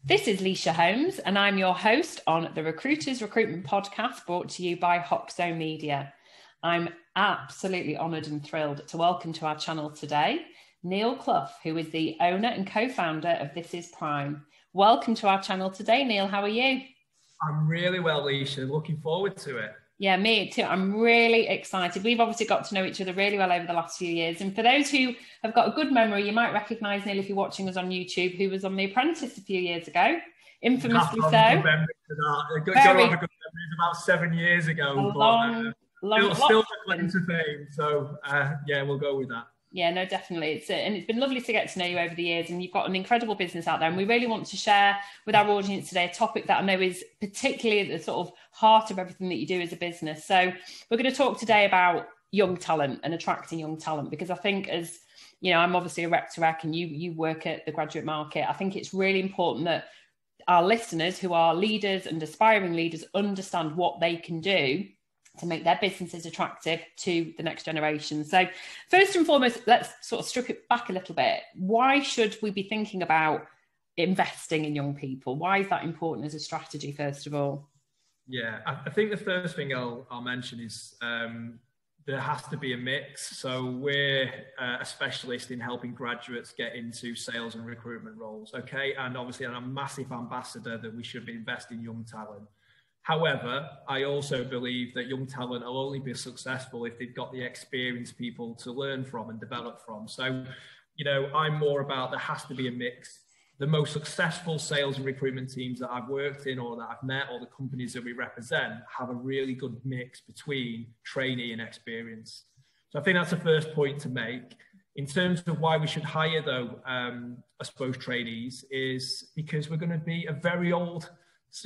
This is Leisha Holmes, and I'm your host on the Recruiters Recruitment Podcast, brought to you by Hoxo Media. I'm absolutely honoured and thrilled to welcome to our channel today Neil Clough, who is the owner and co-founder of This Is Prime. Welcome to our channel today, Neil. How are you? I'm really well, Leisha. Looking forward to it. Yeah, me too. I'm really excited. We've obviously got to know each other really well over the last few years. And for those who have got a good memory, you might recognise Neil if you're watching us on YouTube, who was on The Apprentice a few years ago, infamously so. Good memory for that. Got to have a good memory. About 7 years ago. Still a claim to fame. So, yeah, we'll go with that. Yeah, no, definitely. And it's been lovely to get to know you over the years, and you've got an incredible business out there. And we really want to share with our audience today a topic that I know is particularly at the sort of heart of everything that you do as a business. So we're going to talk today about young talent and attracting young talent, because I think, as you know, I'm obviously a rec to rec and you work at the graduate market. I think it's really important that our listeners, who are leaders and aspiring leaders, understand what they can do to make their businesses attractive to the next generation. So first and foremost, let's sort of strip it back a little bit. Why should we be thinking about investing in young people? Why is that important as a strategy, first of all? Yeah, I think the first thing I'll mention is there has to be a mix. So we're a specialist in helping graduates get into sales and recruitment roles, okay? And obviously I'm a massive ambassador that we should be investing in young talent. However, I also believe that young talent will only be successful if they've got the experienced people to learn from and develop from. So, you know, I'm more about there has to be a mix. The most successful sales and recruitment teams that I've worked in or that I've met or the companies that we represent have a really good mix between trainee and experience. So I think that's the first point to make. In terms of why we should hire, though, I suppose trainees, is because we're going to be a very old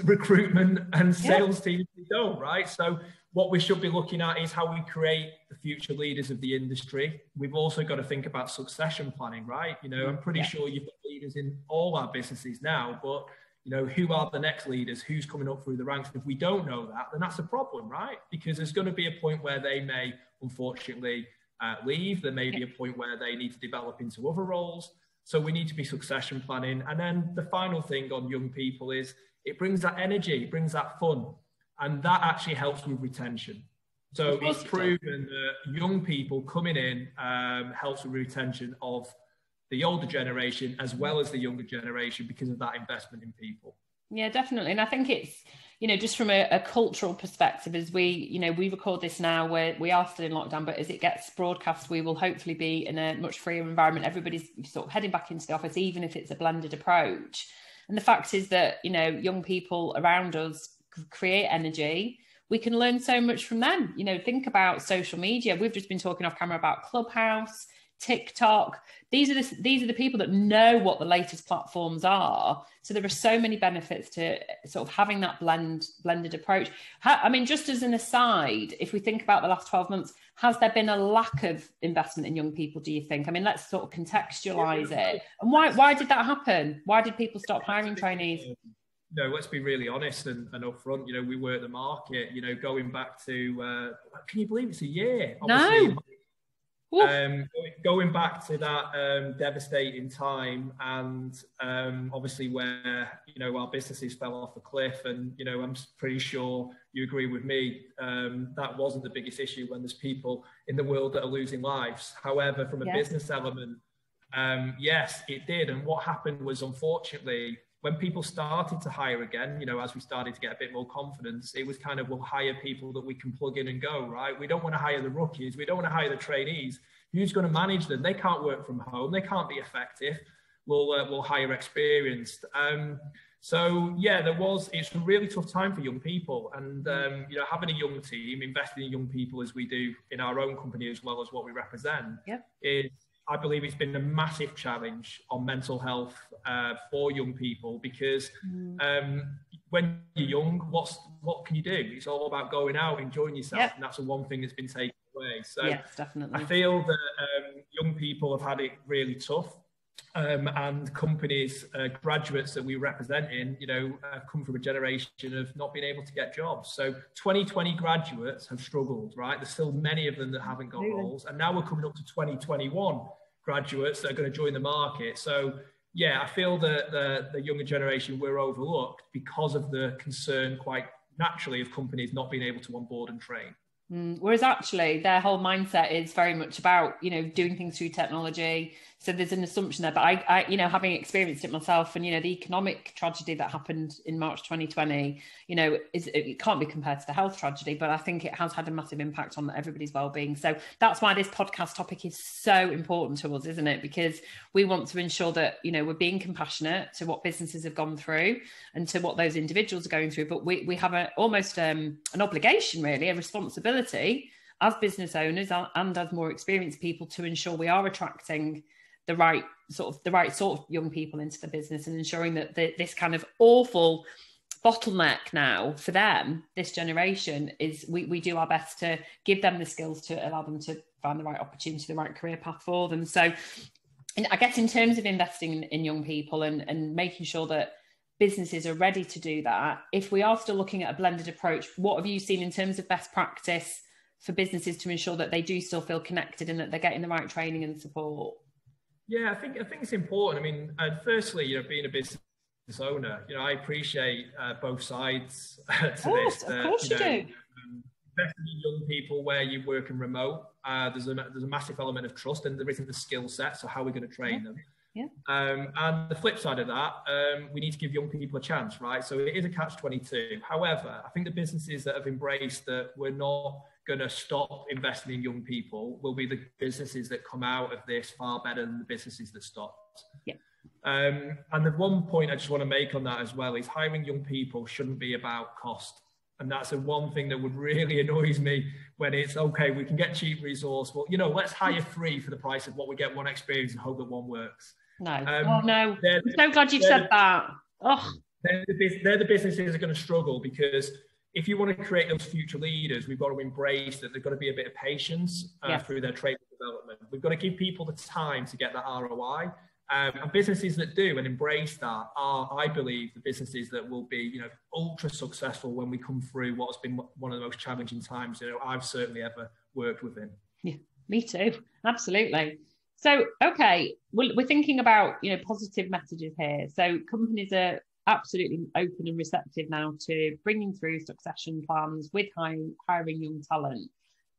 recruitment and sales team to go, right? So what we should be looking at is how we create the future leaders of the industry. We've also got to think about succession planning, right? You know, I'm pretty sure you've got leaders in all our businesses now, but you know, who are the next leaders? Who's coming up through the ranks? If we don't know that, then that's a problem, right? Because there's going to be a point where they may, unfortunately, leave. There may be a point where they need to develop into other roles. So we need to be succession planning. And then the final thing on young people is it brings that energy, it brings that fun. And that actually helps with retention. So it's proven that young people coming in helps with retention of the older generation as well as the younger generation because of that investment in people. Yeah, definitely. And I think it's, you know, just from a cultural perspective, as we record this now where we are still in lockdown, but as it gets broadcast, we will hopefully be in a much freer environment. Everybody's sort of heading back into the office, even if it's a blended approach. And the fact is that, you know, young people around us create energy. We can learn so much from them. You know, think about social media. We've just been talking off camera about Clubhouse, TikTok. These are the people that know what the latest platforms are. So there are so many benefits to sort of having that blended approach. I mean, just as an aside, if we think about the last 12 months, has there been a lack of investment in young people, do you think? I mean, let's sort of contextualize it. And why did that happen? Why did people stop hiring trainees? No, let's be really honest and upfront. You know, we work the market, you know, going back to, can you believe it's a year? Obviously, no. Going back to that devastating time and obviously where, you know, our businesses fell off a cliff and, you know, I'm pretty sure you agree with me, that wasn't the biggest issue when there's people in the world that are losing lives. However, from a business element, yes, it did. And what happened was, unfortunately, when people started to hire again, you know, as we started to get a bit more confidence, it was kind of, we'll hire people that we can plug in and go, right? We don't want to hire the rookies. We don't want to hire the trainees. Who's going to manage them? They can't work from home. They can't be effective. We'll hire experienced. So yeah, it's a really tough time for young people. And, you know, having a young team, investing in young people as we do in our own company, as well as what we represent, is, I believe it's been a massive challenge on mental health for young people because when you're young, what can you do? It's all about going out, enjoying yourself, and that's the one thing that's been taken away. So yes, definitely. I feel that young people have had it really tough, and companies, graduates that we represent in, you know, have come from a generation of not being able to get jobs. So 2020 graduates have struggled, right? There's still many of them that haven't got roles, and now we're coming up to 2021 graduates that are going to join the market. So yeah, I feel that the younger generation were overlooked because of the concern quite naturally of companies not being able to onboard and train. Whereas actually their whole mindset is very much about, doing things through technology. So there's an assumption there, but I having experienced it myself, and, the economic tragedy that happened in March 2020, it can't be compared to the health tragedy, but I think it has had a massive impact on everybody's well-being. So that's why this podcast topic is so important to us, isn't it? Because we want to ensure that, we're being compassionate to what businesses have gone through and to what those individuals are going through. But we have almost an obligation, really, a responsibility as business owners and as more experienced people to ensure we are attracting the right sort of young people into the business, and ensuring that this kind of awful bottleneck now for them, this generation, is we do our best to give them the skills to allow them to find the right opportunity, the right career path for them. So I guess in terms of investing in young people and making sure that businesses are ready to do that, if we are still looking at a blended approach, what have you seen in terms of best practice for businesses to ensure that they do still feel connected and that they're getting the right training and support? Yeah, I think it's important. I mean, firstly, being a business owner, I appreciate both sides to this. Of course you do. Investing in young people where you work in remote, there's a massive element of trust, and there isn't the skill set. So how are we going to train them? Yeah. And the flip side of that, we need to give young people a chance, right? So it is a catch-22. However, I think the businesses that have embraced that we're not going to stop investing in young people will be the businesses that come out of this far better than the businesses that stopped. Yeah. And the one point I just want to make on that as well is hiring young people shouldn't be about cost. And that's the one thing that would really annoys me when it's, okay, we can get cheap resource, but, let's hire free for the price of what we get one experience and hope that one works. No. No. I'm so glad you've said that. Oh. They're the businesses that are going to struggle, because if you want to create those future leaders, we've got to embrace that there's got to be a bit of patience through their training development. We've got to give people the time to get that ROI. And businesses that do and embrace that are, I believe, the businesses that will be, ultra successful when we come through what has been one of the most challenging times, I've certainly ever worked within. Yeah, me too. Absolutely. So, okay, we're thinking about, positive messages here. So companies are absolutely open and receptive now to bringing through succession plans with hiring young talent.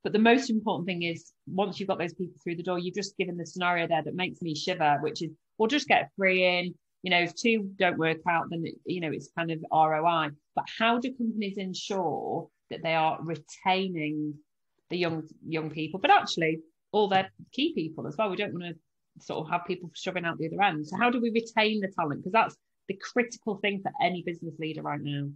But the most important thing is, once you've got those people through the door, you've just given the scenario there that makes me shiver, which is, we'll just get 3 in. If 2 don't work out, then, it's kind of ROI. But how do companies ensure that they are retaining the young people, but actually all their key people as well? We don't want to sort of have people shoving out the other end. So how do we retain the talent? Because that's the critical thing for any business leader right now.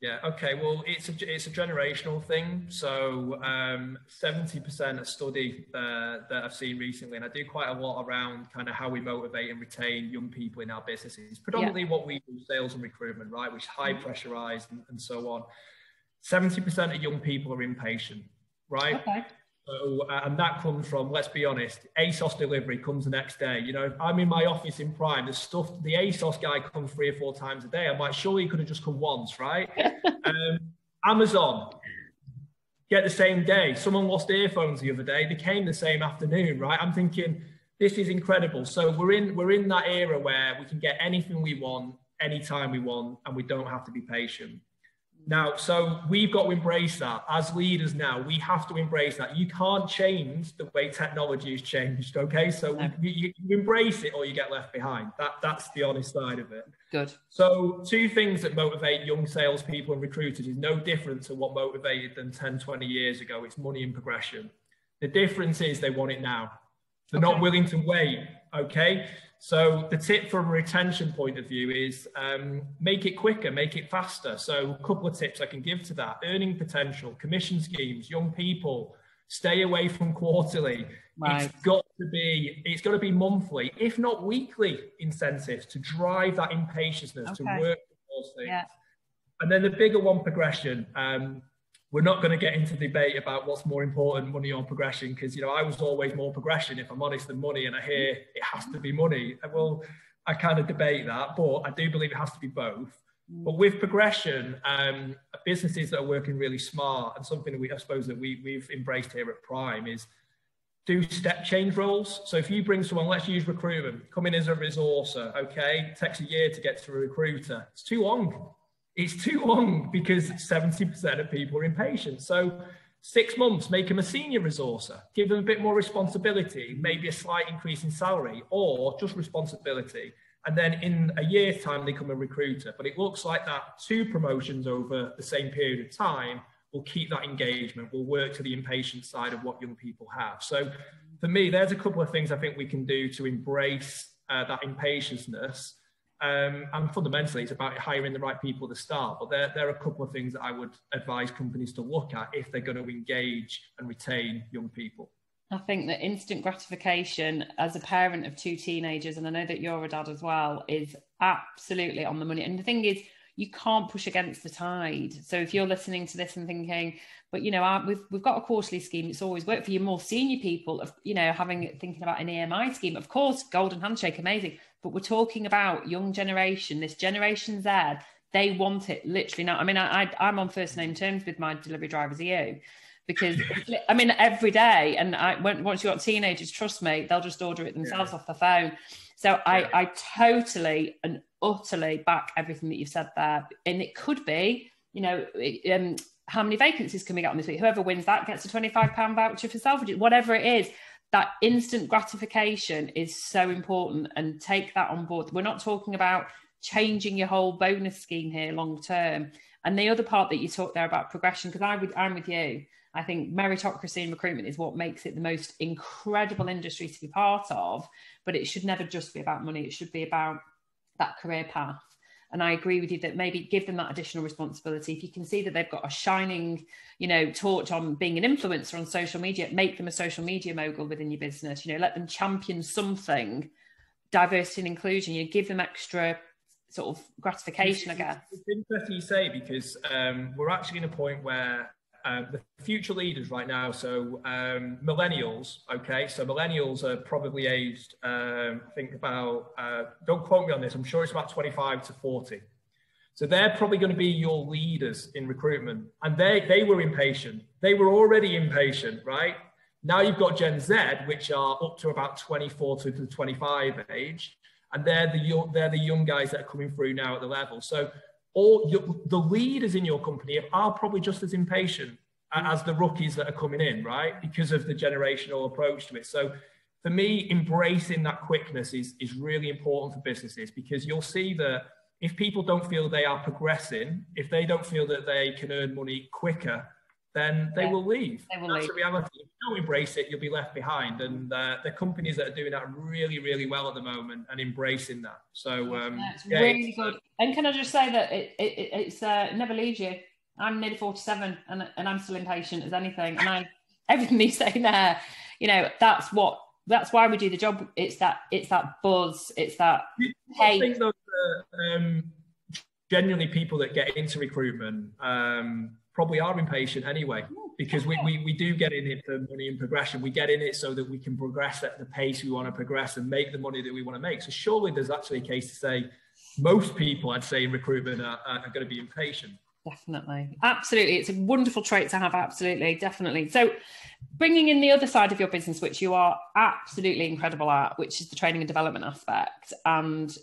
Yeah, okay, well, it's a generational thing. So 70% a study that I've seen recently, and I do quite a lot around kind of how we motivate and retain young people in our businesses, predominantly what we do, sales and recruitment, right, which is high pressurized and so on. 70% of young people are impatient, right? Okay. So, and that comes from, let's be honest, ASOS delivery comes the next day. If I'm in my office in Prime, the ASOS guy comes 3 or 4 times a day. I'm like, surely he could have just come once, right? Amazon, get the same day. Someone lost earphones the other day. They came the same afternoon, right? I'm thinking, this is incredible. So we're in that era where we can get anything we want, anytime we want, and we don't have to be patient. Now, so we've got to embrace that. As leaders now, we have to embrace that. You can't change the way technology has changed, okay? So you embrace it or you get left behind. That's the honest side of it. Good. So 2 things that motivate young salespeople and recruiters is no different to what motivated them 10, 20 years ago. It's money and progression. The difference is they want it now. They're not willing to wait, okay? So the tip from a retention point of view is make it quicker, make it faster. So a couple of tips I can give to that: earning potential, commission schemes, young people, stay away from quarterly. Right. It's got to be monthly, if not weekly incentives to drive that impatience, to work with those things. Yeah. And then the bigger one, progression. We're not going to get into debate about what's more important, money or progression, because, I was always more progression, if I'm honest, than money. And I hear it has to be money. Well, I kind of debate that, but I do believe it has to be both. But with progression, businesses that are working really smart, and something that I suppose that we've embraced here at Prime, is do step change roles. So if you bring someone, let's use recruitment, come in as a resourcer, okay? It takes a year to get to a recruiter. It's too long. It's too long because 70% of people are impatient. So 6 months, make them a senior resourcer, give them a bit more responsibility, maybe a slight increase in salary or just responsibility. And then in a year's time, they become a recruiter. But it looks like that 2 promotions over the same period of time will keep that engagement, will work to the impatient side of what young people have. So for me, there's a couple of things I think we can do to embrace that impatience. And fundamentally, it's about hiring the right people to start. But there are a couple of things that I would advise companies to look at if they're going to engage and retain young people. I think that instant gratification as a parent of 2 teenagers, and I know that you're a dad as well, is absolutely on the money. And the thing is, you can't push against the tide. So if you're listening to this and thinking, but we've got a quarterly scheme, it's always worked for you more senior people, of thinking about an EMI scheme. Of course, golden handshake, amazing. But we're talking about young generation, this Generation Z. They want it literally now. I mean, I'm on first name terms with my delivery drivers, you, because I mean, every day. And once you've got teenagers, trust me, they'll just order it themselves off the phone. So I totally and utterly back everything that you've said there. And it could be, how many vacancies can we get on this week? Whoever wins that gets a £25 voucher for Selfridges, whatever it is. That instant gratification is so important, and take that on board. We're not talking about changing your whole bonus scheme here long term. And the other part that you talked there about progression, because I'm with you. I think meritocracy in recruitment is what makes it the most incredible industry to be part of, but it should never just be about money. It should be about that career path. And I agree with you that maybe give them that additional responsibility. If you can see that they've got a shining, torch on being an influencer on social media, make them a social media mogul within your business. Let them champion something, diversity and inclusion. Give them extra sort of gratification, I guess. It's interesting you say, because we're actually in a point where the future leaders right now, so millennials, okay, so millennials are probably aged, I think about, don't quote me on this, I'm sure it's about 25 to 40. So they're probably going to be your leaders in recruitment. And they were impatient. They were already impatient, right? Now you've got Gen Z, which are up to about 24 to 25 age. And they're the young guys that are coming through now at the level. So the leaders in your company are probably just as impatient as the rookies that are coming in, right? Because of the generational approach to it. So for me, embracing that quickness is really important for businesses, because you'll see that if people don't feel they are progressing, if they don't feel that they can earn money quicker, then they will leave. That's the reality. If you don't embrace it, you'll be left behind. And the companies that are doing that really, really well at the moment and embracing that. So it's really good. And can I just say that it's never leaves you. I'm nearly 47 and I'm still impatient as anything. And everything you're saying there, that's why we do the job. It's that buzz. It's that I think those genuinely people that get into recruitment probably are impatient anyway, because we do get in it for money and progression. We get in it so that we can progress at the pace we want to progress and make the money that we want to make. So surely there's actually a case to say most people, I'd say, in recruitment are going to be impatient. Definitely. Absolutely. It's a wonderful trait to have. Absolutely. Definitely. So bringing in the other side of your business, which you are absolutely incredible at, which is the training and development aspect. And,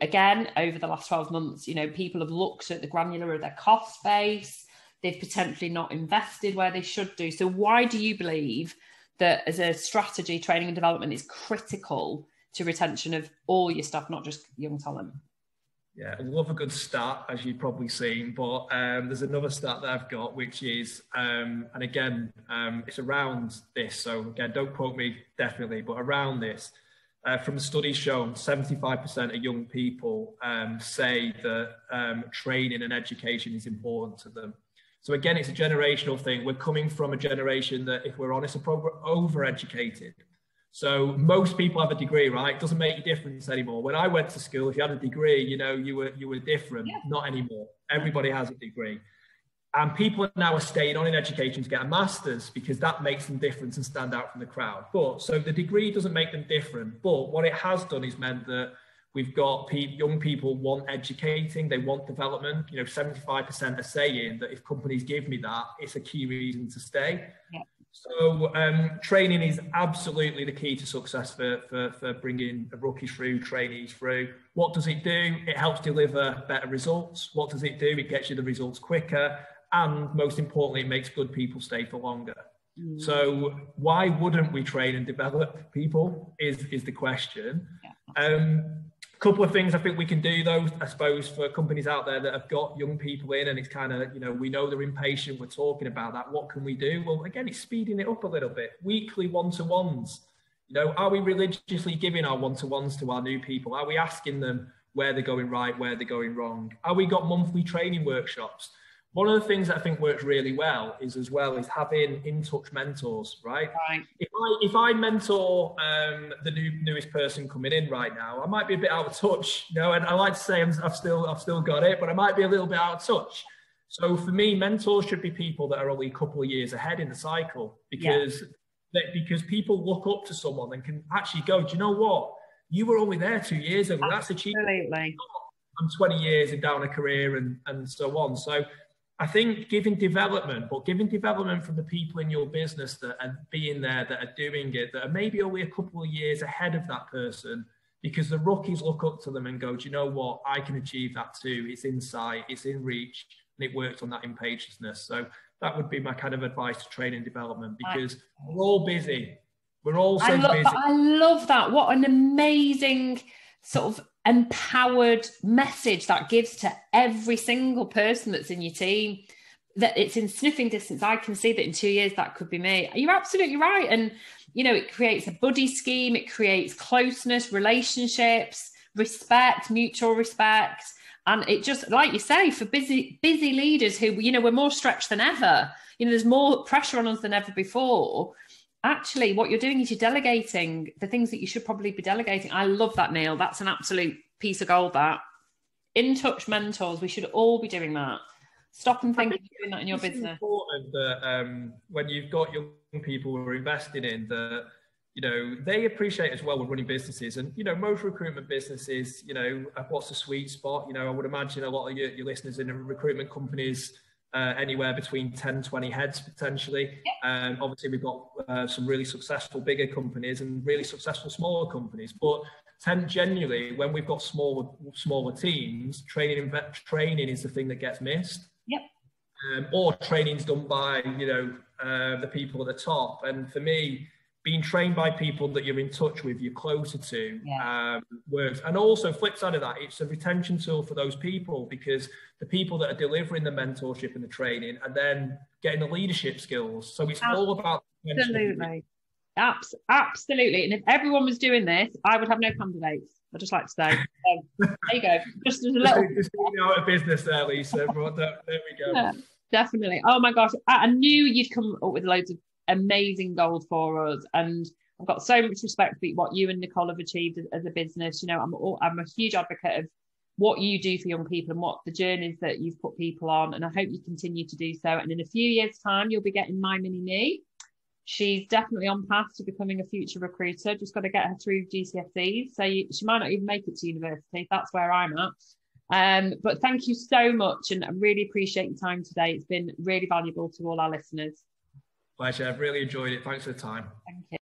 again, over the last 12 months, people have looked at the granular of their cost base. They've potentially not invested where they should do. So why do you believe that as a strategy, training and development is critical to retention of all your staff, not just young talent? Yeah, I love a good stat, as you've probably seen, but there's another stat that I've got, which is, and again, it's around this. So again, don't quote me definitely, but around this, from the studies shown, 75% of young people say that training and education is important to them. So again, it's a generational thing. We're coming from a generation that, if we're honest, are over-educated. So most people have a degree, right? It doesn't make a difference anymore. When I went to school, if you had a degree, you were different. Yeah. Not anymore. Everybody has a degree. And people now are staying on in education to get a master's, because that makes them different and stand out from the crowd. But so the degree doesn't make them different. But what it has done is meant that we've got young people want educating, they want development. 75% are saying that if companies give me that, it's a key reason to stay. Yeah. So training is absolutely the key to success for bringing a rookie through, trainees through. What does it do? It helps deliver better results. What does it do? It gets you the results quicker. And most importantly, it makes good people stay for longer. So why wouldn't we train and develop people is the question. A couple of things I think we can do though, I suppose, for companies out there that have got young people in and it's kind of, we know they're impatient, we're talking about that. What can we do? Well, again, it's speeding it up a little bit. Weekly one-to-ones. Are we religiously giving our one-to-ones to our new people? Are we asking them where they're going right, where they're going wrong? Are we got monthly training workshops? One of the things that I think works really well is having in-touch mentors, right? If I mentor the newest person coming in right now, I might be a bit out of touch, and I like to say I've still got it, but I might be a little bit out of touch. So for me, mentors should be people that are only a couple of years ahead in the cycle, because people look up to someone and can actually go, do you know what? You were only there 2 years ago. That's achievement. I'm 20 years down a career and so on. So I think giving development from the people in your business that are being there, that are doing it, that are maybe only a couple of years ahead of that person, because the rookies look up to them and go, do you know what? I can achieve that too. It's in sight, it's in reach, and it works on that impatientness. So that would be my kind of advice to training development, because we're all busy. We're all so busy. I love that. What an amazing sort of empowered message that gives to every single person that's in your team, that it's in sniffing distance. I can see that in 2 years that could be me. You're absolutely right. And it creates a buddy scheme, it creates closeness, relationships, respect, mutual respect. And it just, like you say, for busy leaders who we're more stretched than ever, there's more pressure on us than ever before. Actually, what you're doing is you're delegating the things that you should probably be delegating. I love that, Neil. That's an absolute piece of gold, that. In-touch mentors, we should all be doing that. Stop and think of doing that in your business. It's important that when you've got young people who are invested in, that they appreciate as well when running businesses. And, most recruitment businesses, what's the sweet spot? I would imagine a lot of your listeners in recruitment companies, anywhere between 10, 20 heads potentially. Obviously, we've got some really successful bigger companies and really successful smaller companies. But genuinely, when we've got smaller teams, training is the thing that gets missed. Or training's done by the people at the top. And for me, being trained by people that you're in touch with, you're closer to, works. And also, flip side of that, it's a retention tool for those people, because the people that are delivering the mentorship and the training are then getting the leadership skills. So it's all about... Absolutely. And if everyone was doing this, I would have no candidates. I'd just like to say. There you go. Just as a little... Just out of business there, Lisa. But there we go. Yeah, definitely. Oh my gosh. I knew you'd come up with loads of amazing goals for us, and I've got so much respect for what you and Nicole have achieved as a business. I'm a huge advocate of what you do for young people and what the journeys that you've put people on, and I hope you continue to do so. And in a few years' time, you'll be getting my mini me. She's definitely on path to becoming a future recruiter. Just got to get her through GCSEs, so she might not even make it to university. That's where I'm at. But thank you so much, and I really appreciate your time today. It's been really valuable to all our listeners. Pleasure. I've really enjoyed it. Thanks for the time.